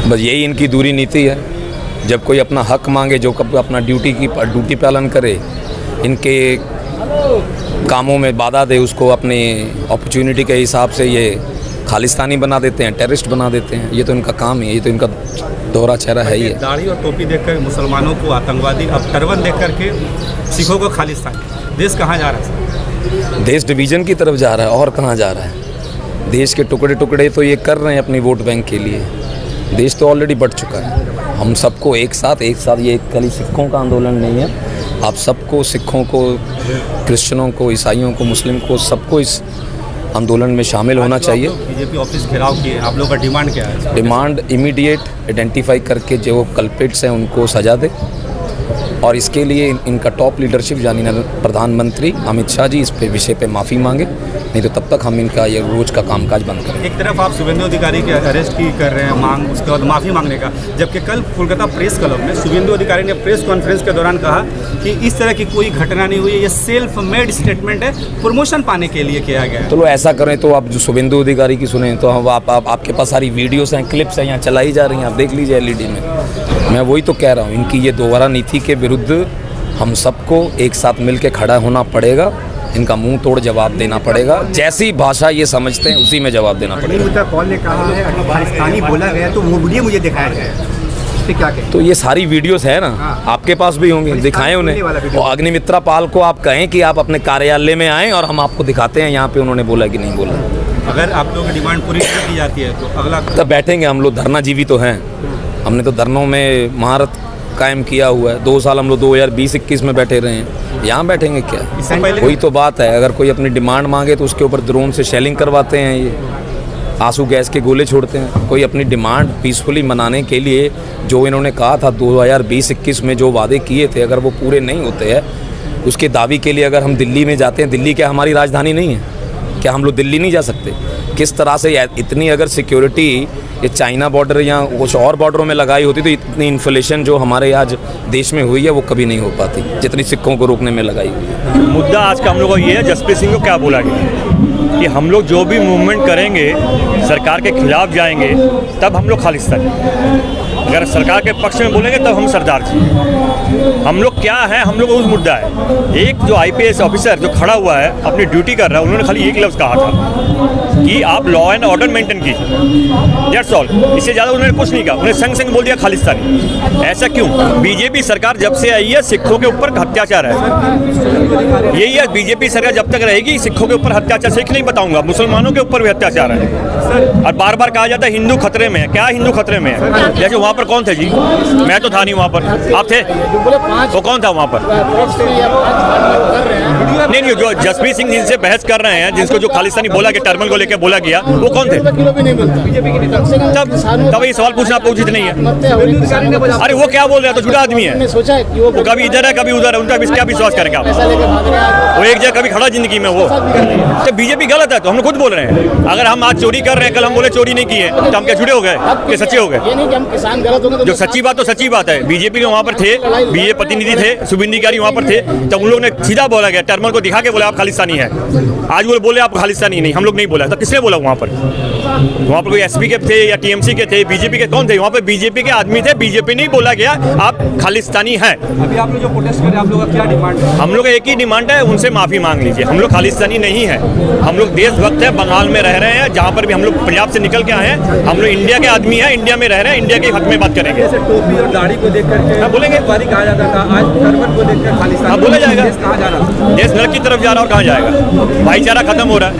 बस यही इनकी दूरी नीति है। जब कोई अपना हक मांगे, जो कब अपना ड्यूटी पालन करे, इनके कामों में बाधा दे, उसको अपनी अपॉर्चुनिटी के हिसाब से ये खालिस्तानी बना देते हैं, टेररिस्ट बना देते हैं। ये तो इनका काम है, ये तो इनका दोहरा चेहरा है। ये दाढ़ी और टोपी देखकर मुसलमानों को आतंकवादी, अब टर्बन देख करके सिखों को खालिस्तानी। देश कहाँ जा रहा है? देश डिवीज़न की तरफ जा रहा है, और कहाँ जा रहा है? देश के टुकड़े टुकड़े तो ये कर रहे हैं अपनी वोट बैंक के लिए। देश तो ऑलरेडी बढ़ चुका है। हम सबको एक साथ ये खाली सिखों का आंदोलन नहीं है। आप सबको, सिखों को, क्रिश्चियनों को, ईसाइयों को, मुस्लिम को, सबको इस आंदोलन में शामिल होना चाहिए। बीजेपी ऑफिस घेराव किए, आप लोगों का डिमांड क्या है? डिमांड इमीडिएट आइडेंटिफाई करके जो कल्प्रिट्स हैं उनको सजा दे, और इसके लिए इनका टॉप लीडरशिप यानी प्रधानमंत्री अमित शाह जी इस पे विषय पे माफ़ी मांगे, नहीं तो तब तक हम इनका ये रोज़ का कामकाज बंद करें। एक तरफ आप शुभेंदु अधिकारी के अरेस्ट की कर रहे हैं मांग, उसके बाद माफ़ी मांगने का, जबकि कल कोलकाता प्रेस क्लब में शुभेंदु अधिकारी ने प्रेस कॉन्फ्रेंस के दौरान कहा कि इस तरह की कोई घटना नहीं हुई है, ये सेल्फ मेड स्टेटमेंट है, प्रमोशन पाने के लिए किया गया है। तो ऐसा करें तो आप जो शुभेंदु अधिकारी की सुने तो हम आपके पास सारी वीडियोस हैं, क्लिप्स हैं, यहाँ चलाई जा रही हैं, आप देख लीजिए LED में। मैं वही तो कह रहा हूँ, इनकी ये दोबारा नीति के विरुद्ध हम सबको एक साथ मिलकर खड़ा होना पड़ेगा। इनका मुंह तोड़ जवाब देना पड़ेगा। जैसी भाषा ये समझते हैं उसी में जवाब देना पड़ेगा। कौन ने कहा है खालिस्तानी बोला गया, तो वो वीडियो मुझे दिखाया गया है, क्या कहें? तो ये सारी वीडियोस है ना, आपके पास भी होंगे, दिखाएं उन्हें। और अग्निमित्रा पाल को आप कहें कि आप अपने कार्यालय में आएँ और हम आपको दिखाते हैं यहाँ पे उन्होंने बोला कि नहीं बोला। अगर आप लोगों की डिमांड पूरी नहीं की जाती है तो अगला तब बैठेंगे हम लोग। धरनाजीवी तो हैं, हमने तो धरनों में महारत कायम किया हुआ है। 2 साल हम लोग 2020-21 में बैठे रहे हैं, यहाँ बैठेंगे क्या? वही तो बात है। अगर कोई अपनी डिमांड मांगे तो उसके ऊपर ड्रोन से शेलिंग करवाते हैं, ये आंसू गैस के गोले छोड़ते हैं। कोई अपनी डिमांड पीसफुली मनाने के लिए जो इन्होंने कहा था 2020-21 में जो वादे किए थे, अगर वो पूरे नहीं होते हैं, उसके दावे के लिए अगर हम दिल्ली में जाते हैं, दिल्ली क्या हमारी राजधानी नहीं है क्या? हम लोग दिल्ली नहीं जा सकते? किस तरह से इतनी अगर सिक्योरिटी ये चाइना बॉर्डर या कुछ और बॉर्डरों में लगाई होती तो इतनी इन्फ्लेशन जो हमारे आज देश में हुई है वो कभी नहीं हो पाती जितनी सिखों को रोकने में लगाई हुई है। मुद्दा आज का हम लोग का ये है, जसप्रीत सिंह को क्या बोला गया कि हम लोग जो भी मूवमेंट करेंगे, सरकार के खिलाफ जाएंगे, तब हम लोग खालिस्तानी। अगर सरकार के पक्ष में बोलेंगे तब हम सरदार जी। हम लोग क्या है, हम लोग उस मुद्दा है। एक जो IPS ऑफिसर जो खड़ा हुआ है अपनी ड्यूटी कर रहा है, उन्होंने खाली एक लफ्ज़ कहा था कि आप लॉ एंड ऑर्डर मेंटेन कीजिए, दैट्स ऑल। इससे ज़्यादा उन्होंने कुछ नहीं कहा। उन्हें संग बोल दिया खालिस्तानी। ऐसा क्यों? बीजेपी सरकार जब से आई है सिखों के ऊपर अत्याचार है, यही है। बीजेपी सरकार जब तक रहेगी सिखों के ऊपर अत्याचार, सिख नहीं बताऊंगा, मुसलमानों के ऊपर भी अत्याचार है। और बार बार कहा जाता है हिंदू खतरे में है। क्या हिंदू खतरे में है? जैसे वहाँ पर कौन थे जी? मैं तो था नहीं वहाँ पर, आप थे? वो कौन था वहाँ पर? नहीं, जो जसप्रीत सिंह जिनसे बहस कर रहे हैं, जिसको जो खालिस्तानी बोला गया, टर्बल को लेकर बोला गया, वो कौन थे? तब ये सवाल पूछना आपको उचित नहीं है। अरे वो क्या बोल रहा है? तो झूठा आदमी है, वो कभी इधर है कभी उधर है, उनका क्या विश्वास करेंगे आप? वो एक जगह कभी खड़ा जिंदगी में। वो तो बीजेपी गलत है तो हम खुद बोल रहे हैं। अगर हम आज चोरी कर रहे हैं, कल हम बोले चोरी नहीं किए, तो हम क्या झूठे हो गए कि सच्चे हो गए? जो सच्ची बात तो सच्ची बात है। बीजेपी के वहाँ पर थे, बीजेपी प्रतिनिधि थे, शुभेंदु अधिकारी वहाँ पर थे, तब उन लोगों ने सीधा बोला गया, टर्मल को दिखा के बोला आप खालिस्तानी है। आज वो बोले आप खालिस्तानी नहीं, हम लोग नहीं बोला। तो किसने बोला वहाँ पर? वहाँ पर कोई SP के थे या TMC के थे, बीजेपी के कौन थे? वहाँ पर बीजेपी के आदमी थे। बीजेपी नहीं बोला गया आप खालिस्तानी हैं। अभी आप लोग जो प्रोटेस्ट कर रहे हैं, आप लोग का क्या डिमांड है? हम लोग एक ही डिमांड है, उनसे माफ़ी मांग लीजिए। हम लोग खालिस्तानी नहीं है, हम लोग देशभक्त है, बंगाल में रह रहे हैं, जहाँ पर भी हम लोग पंजाब से निकल के आए हैं। हम लोग इंडिया के आदमी हैं, इंडिया में रह रहे हैं, इंडिया के हक में बात करेंगे। जैसे टोपी और दाढ़ी को देख करके बोलेंगे बारी कहा जाता था, आज टर्बन को देखकर खालिस्तानी बोला जाएगा। देश कहाँ जा रहा है? देश नरक की तरफ जा रहा है और कहाँ जाएगा? भाईचारा खत्म हो रहा है।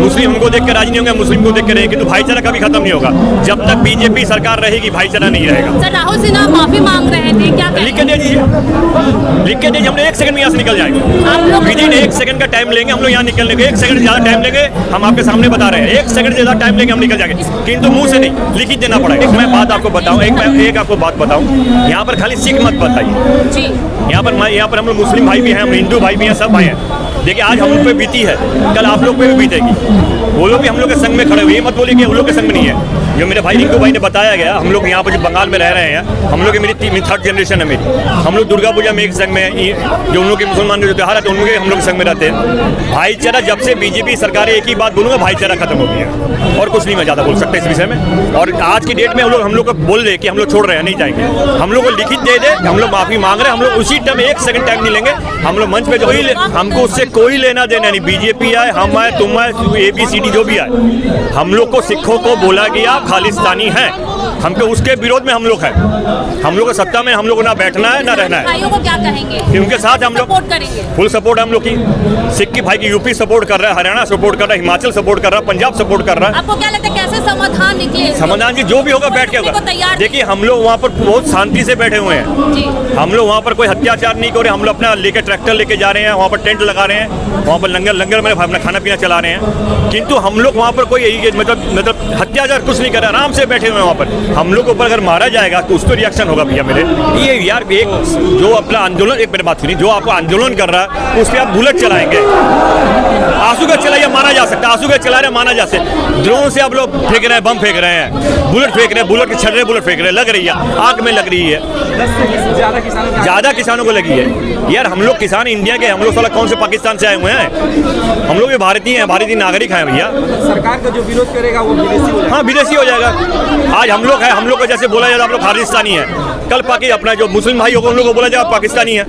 मुस्लिम हमको देख कर राजी नहीं होंगे, मुस्लिम को देख कर रहेंगे, किंतु भाईचारा कभी खत्म नहीं होगा। जब तक बीजेपी सरकार रहेगी भाईचारा नहीं रहेगा। सर, राहुल सिन्हा माफी मांग रहे थे, क्या लिख के दे दीजिए, लिख के दीजिए। हमने 1 सेकंड में यहाँ से निकल जाएंगे। विदिन 1 सेकंड का टाइम लेंगे हम लोग, यहाँ निकलने के 1 सेकंड ज़्यादा टाइम लेंगे, हम आपके सामने बता रहे हैं। 1 सेकंड से ज़्यादा टाइम लेंगे, हम निकल जाएंगे, किंतु मुंह से नहीं, लिख ही देना पड़ेगा। मैं बात आपको बताऊँ, एक आपको बात बताऊँ, यहाँ पर खाली सिख मत बताइए। यहाँ पर हम लोग मुस्लिम भाई भी हैं, हम हिंदू भाई भी हैं, सब भाई हैं। देखिए आज हम लोग पे बीती है, कल आप लोग पे भी बीतेगी। वो लोग भी हम लोग के संग में खड़े हुए, ये मत बोलिए कि वो लोग के संग में नहीं है। जो मेरे भाई रिंकू भाई ने बताया गया, हम लोग यहाँ पर जो बंगाल में रह रहे हैं, हम लोग की मेरी 3rd जनरेशन है मेरी। हम लोग दुर्गा पूजा में एक संग में, जो उन लोग के मुसलमान जो त्यौहार है तो उनके हम लोग संग में रहते हैं। भाईचारा जब से बीजेपी सरकार, एक ही बात बोलूँगा, भाईचारा खत्म हो गया और कुछ नहीं मैं ज़्यादा बोल सकता इस विषय में। और आज की डेट में हम लोग को बोल दे कि हम लोग छोड़ रहे हैं, नहीं जाएंगे, हम लोग को लिखित दे दे, हम लोग माफ़ी मांग रहे हैं, हम लोग उसी टाइम 1 सेकंड टाइम नहीं लेंगे। हम लोग मंच पे जो ही हमको उससे कोई लेना देना नहीं, बीजेपी आए, हम आए, तुम आए, ABCD जो भी आए, हम लोग को सिखों को बोला कि आप खालिस्तानी हैं, हमको उसके विरोध में हम लोग हैं। हम लोग को सत्ता में हम लोग को ना बैठना है ना रहना है। भाइयों को क्या कहेंगे? उनके साथ हम लोग सपोर्ट करेंगे, फुल सपोर्ट है हम लोग की। सिख की भाई की यूपी सपोर्ट कर रहा है, हरियाणा सपोर्ट कर रहा है, हिमाचल सपोर्ट कर रहा है, पंजाब सपोर्ट कर रहा है। आपको क्या लगता है कैसे समाधान निकले? समाधान की जो भी होगा बैठ के होगा। देखिए हम लोग वहाँ पर बहुत शांति से बैठे हुए हैं जी। हम लोग वहाँ पर कोई अत्याचार नहीं कर रहे, हम लोग अपना लेके ट्रैक्टर लेके जा रहे हैं, वहाँ पर टेंट लगा रहे हैं, वहाँ पर लंगर में अपना खाना पीना चला रहे हैं। किंतु हम लोग वहाँ पर कोई यही मतलब हत्याचार कुछ नहीं कर रहे, आराम से बैठे हुए हैं वहाँ पर। हम लोग के ऊपर अगर मारा जाएगा तो उस पर रिएक्शन होगा भैया मेरे। ये यार एक जो अपना आंदोलन, एक मेरी बात सुनिए, जो आपको आंदोलन कर रहा है उस पर आप बुलेट चलाएंगे, आंसू का चलाइए मारा जा सकता है, आंसू का चला रहे माना जा सकता। ड्रोन से आप लोग फेंक रहे हैं, बम फेंक रहे हैं, बुलेट फेंक रहे हैं, बुलेट के छर्रे बुलेट फेंक रहे हैं, लग रही है, आग में लग रही है, ज़्यादा किसानों को लगी है। यार हम लोग किसान इंडिया के, हम लोग साला कौन से पाकिस्तान से आए हुए हैं? हम लोग भी भारतीय हैं, भारतीय नागरिक हैं भैया। सरकार का जो विरोध करेगा वो विदेशी हो जाएगा। हाँ विदेशी हो जाएगा। आज हम लोग हैं, हम लोग को जैसे बोला जाता है आप लोग खालिस्तानी है, कल पाकि अपना जो मुस्लिम भाई होगा उन लोगों को बोला जाए पाकिस्तानी है।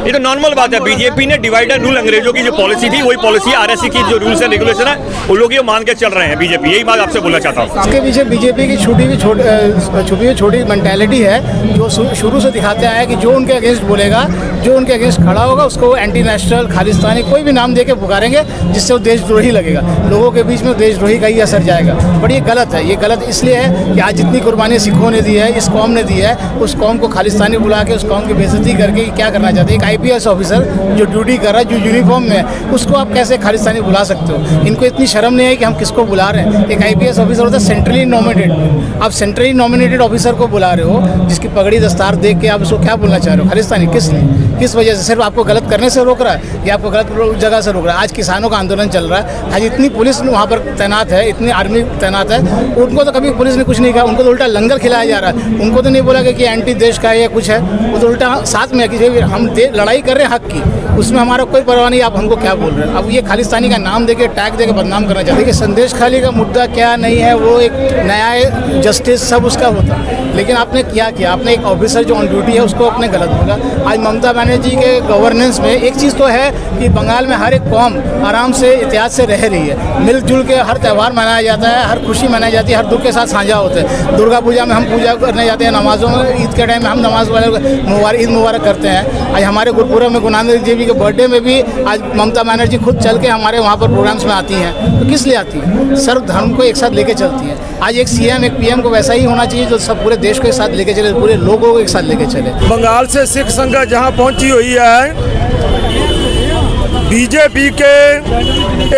ये तो नॉर्मल बात है। बीजेपी ने डिवाइड एंड रूल, अंग्रेजों की जो पॉलिसी थी वही पॉलिसी RSC की जो रूल्स एंड रेगुलेशन है वो लोग ये मान के चल रहे हैं। बीजेपी, यही बात आपसे बोलना चाहता हूँ। इसके पीछे बीजेपी की छुपी हुई छोटी मेंटालिटी है, जो शुरू से दिखाते आया कि जो उनके अगेंस्ट बोलेगा, जो उनके अगेंस्ट खड़ा होगा उसको एंटी नेशनल, खालिस्तानी, कोई भी नाम दे के पुकारेंगे जिससे वो देशद्रोही लगेगा। लोगों के बीच में देशद्रोही का ही असर जाएगा। बट ये गलत है। ये गलत इसलिए है कि आज जितनी कुर्बानी सिखों ने दी है, इस कौम ने दी है, उस कौम को खालिस्तानी बुला के उस कौम की बेइज्जती करके क्या करना चाहते हैं? एक IPS ऑफिसर जो ड्यूटी कर रहा है, जो यूनिफॉर्म में है, उसको आप कैसे खालिस्तानी बुला सकते हो? इनको इतनी शर्म नहीं है कि हम किसको बुला रहे हैं। एक IPS ऑफिसर होता है सेंट्रली नॉमिनेटेड, आप सेंट्रली नॉमिनेटेड ऑफिसर को बुला रहे हो, जिसकी पगड़ी दस्तार देख के आप उसको क्या बोलना चाह रहे हो? खालिस्तानी किस लिए, किस वजह से? सिर्फ आपको गलत करने से रोक रहा है या आपको गलत जगह से रोक रहा है? आज किसानों का आंदोलन चल रहा है, आज इतनी पुलिस वहाँ पर तैनात है, इतनी आर्मी तैनात है, उनको तो कभी पुलिस ने कुछ नहीं कहा, उनको तो उल्टा लंगर खिलाया जा रहा है। उनको तो नहीं बोला कि एंटी देश का है या कुछ है, वो तो उल्टा साथ में कि हम लड़ाई कर रहे हैं हक की, उसमें हमारा कोई परवाह नहीं, आप हमको क्या बोल रहे हैं? अब ये खालिस्तानी का नाम देके, टैग देके बदनाम करना चाहते हैं कि संदेश खाली का मुद्दा क्या नहीं है, वो एक न्याय, जस्टिस सब उसका होता है। लेकिन आपने क्या किया? आपने एक ऑफिसर जो ऑन ड्यूटी है उसको आपने गलत बोला। आज ममता बनर्जी के गवर्नेंस में एक चीज़ तो है कि बंगाल में हर एक कौम आराम से इतिहास से रह रही है, मिलजुल के हर त्यौहार मनाया जाता है, हर खुशी मनाई जाती है, हर दुख के साथ साझा होते हैं। दुर्गा पूजा में हम पूजा करने जाते हैं, नमाज़ों में, ईद के टाइम में हम नमाज वाले ईद मुबारक करते हैं। आज हमारे गुरुपुरब में गुरु नानक देव जी के बर्थडे में भी आज ममता बनर्जी खुद चल के हमारे वहाँ पर प्रोग्राम्स में आती हैं। तो किस लिए आती हैं? सर्व धर्म को एक साथ लेके चलती हैं। आज एक CM, एक PM को वैसा ही होना चाहिए जो सब पूरे देश को एक साथ लेके चले, पूरे लोगों को एक साथ लेके चले। बंगाल से सिख संगत जहाँ पहुँची हुई है, बीजेपी के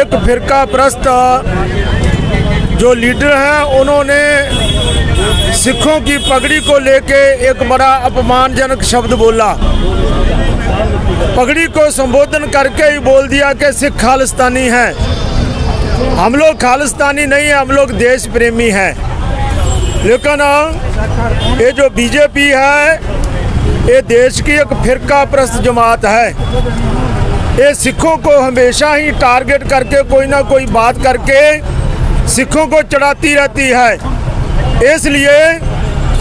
एक फिरका प्रस्त जो लीडर हैं उन्होंने सिखों की पगड़ी को लेके एक बड़ा अपमानजनक शब्द बोला। पगड़ी को संबोधन करके ही बोल दिया कि सिख खालिस्तानी हैं। हम लोग खालिस्तानी नहीं है, हम लोग देश प्रेमी हैं। लेकिन ये जो बीजेपी है ये देश की एक फिरका प्रस्त जमात है। ये सिखों को हमेशा ही टारगेट करके कोई ना कोई बात करके सिखों को चढ़ाती रहती है। इसलिए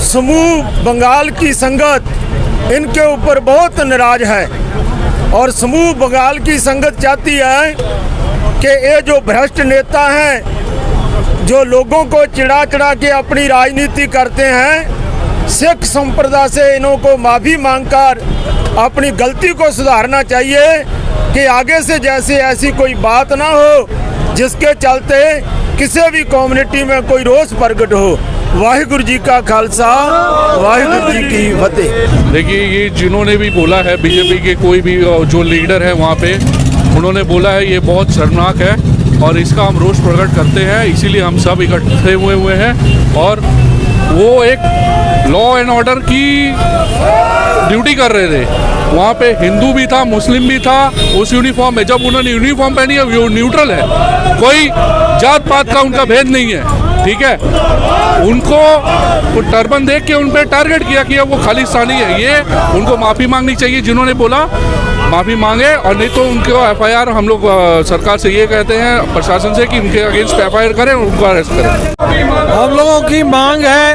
समूह बंगाल की संगत इनके ऊपर बहुत नाराज है और समूह बंगाल की संगत चाहती है कि ये जो भ्रष्ट नेता हैं जो लोगों को चिढ़ा चिढ़ा के अपनी राजनीति करते हैं, सिख संप्रदाय से इन्हों को माफ़ी मांगकर अपनी गलती को सुधारना चाहिए कि आगे से जैसे ऐसी कोई बात ना हो जिसके चलते किसी भी कम्युनिटी में कोई रोष प्रकट हो। वाहिगुरु जी का खालसा, वाहिगुरु जी की फतेह। देखिए ये जिन्होंने भी बोला है, बीजेपी के कोई भी जो लीडर है वहाँ पे, उन्होंने बोला है ये बहुत शर्मनाक है और इसका हम रोष प्रकट करते हैं। इसीलिए हम सब इकट्ठे हुए हैं और वो एक लॉ एंड ऑर्डर की ड्यूटी कर रहे थे। वहाँ पे हिंदू भी था, मुस्लिम भी था उस यूनिफॉर्म में। जब उन्होंने यूनिफॉर्म पहनी है वो न्यूट्रल है, कोई जात पात का उनका भेद नहीं है, ठीक है। उनको वो टर्बन देख के उन पर टारगेट किया कि वो खालिस्तानी है। ये उनको माफ़ी मांगनी चाहिए, जिन्होंने बोला माफ़ी मांगे, और नहीं तो उनको एफआईआर, हम लोग सरकार से ये कहते हैं प्रशासन से कि उनके अगेंस्ट एफआईआर करें और उनको अरेस्ट करें। हम लोगों की मांग है,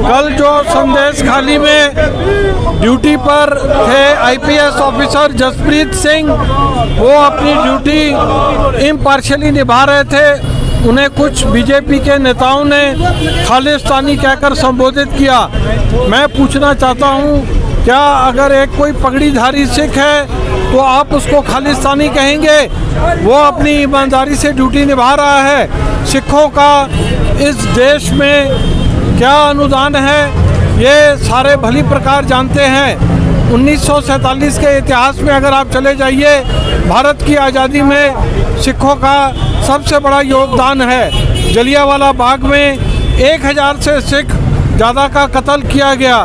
कल जो संदेश खाली में ड्यूटी पर थे आईपीएस ऑफिसर जसप्रीत सिंह, वो अपनी ड्यूटी इम्पार्शियली निभा रहे थे। उन्हें कुछ बीजेपी के नेताओं ने खालिस्तानी कहकर संबोधित किया। मैं पूछना चाहता हूं, क्या अगर एक कोई पगड़ीधारी सिख है तो आप उसको खालिस्तानी कहेंगे? वो अपनी ईमानदारी से ड्यूटी निभा रहा है। सिखों का इस देश में क्या अनुदान है ये सारे भली प्रकार जानते हैं। 1947 के इतिहास में अगर आप चले जाइए, भारत की आज़ादी में सिखों का सबसे बड़ा योगदान है। जलियांवाला बाग में 1000 से सिख ज़्यादा का कत्ल किया गया।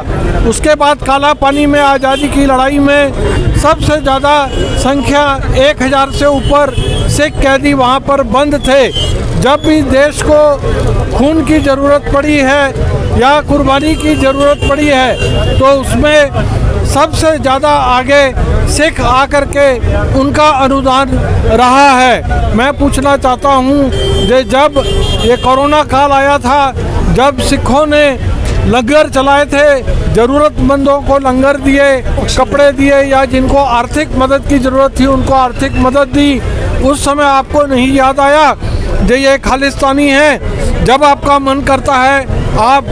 उसके बाद काला पानी में आज़ादी की लड़ाई में सबसे ज़्यादा संख्या 1000 से ऊपर सिख कैदी वहाँ पर बंद थे। जब भी देश को खून की ज़रूरत पड़ी है या कुर्बानी की ज़रूरत पड़ी है तो उसमें सबसे ज़्यादा आगे सिख आकर के उनका अनुदान रहा है। मैं पूछना चाहता हूँ कि जब ये कोरोना काल आया था, जब सिखों ने लंगर चलाए थे, ज़रूरतमंदों को लंगर दिए, कपड़े दिए, या जिनको आर्थिक मदद की ज़रूरत थी उनको आर्थिक मदद दी, उस समय आपको नहीं याद आया जो ये खालिस्तानी हैं? जब आपका मन करता है आप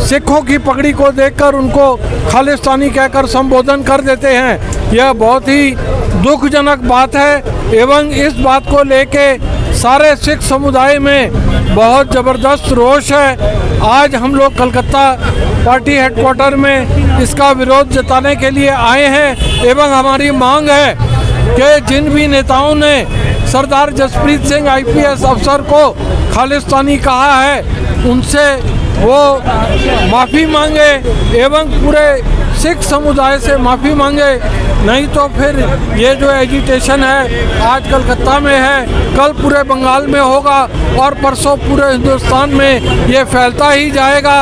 सिखों की पगड़ी को देखकर उनको खालिस्तानी कहकर संबोधन कर देते हैं। यह बहुत ही दुखजनक बात है एवं इस बात को लेके सारे सिख समुदाय में बहुत ज़बरदस्त रोष है। आज हम लोग कलकत्ता पार्टी हेडक्वार्टर में इसका विरोध जताने के लिए आए हैं एवं हमारी मांग है कि जिन भी नेताओं ने सरदार जसप्रीत सिंह आईपीएस अफसर को खालिस्तानी कहा है उनसे वो माफ़ी मांगे एवं पूरे सिख समुदाय से माफ़ी मांगे। नहीं तो फिर ये जो एजिटेशन है आज कलकत्ता में है, कल पूरे बंगाल में होगा और परसों पूरे हिंदुस्तान में ये फैलता ही जाएगा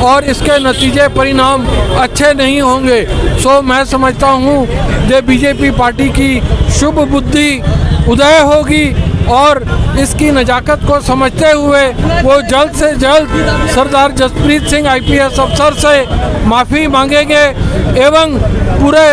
और इसके नतीजे परिणाम अच्छे नहीं होंगे। सो मैं समझता हूँ कि बीजेपी पार्टी की शुभ बुद्धि उदय होगी और इसकी नजाकत को समझते हुए वो जल्द से जल्द सरदार जसप्रीत सिंह आईपीएस अफसर से माफ़ी मांगेंगे एवं पूरे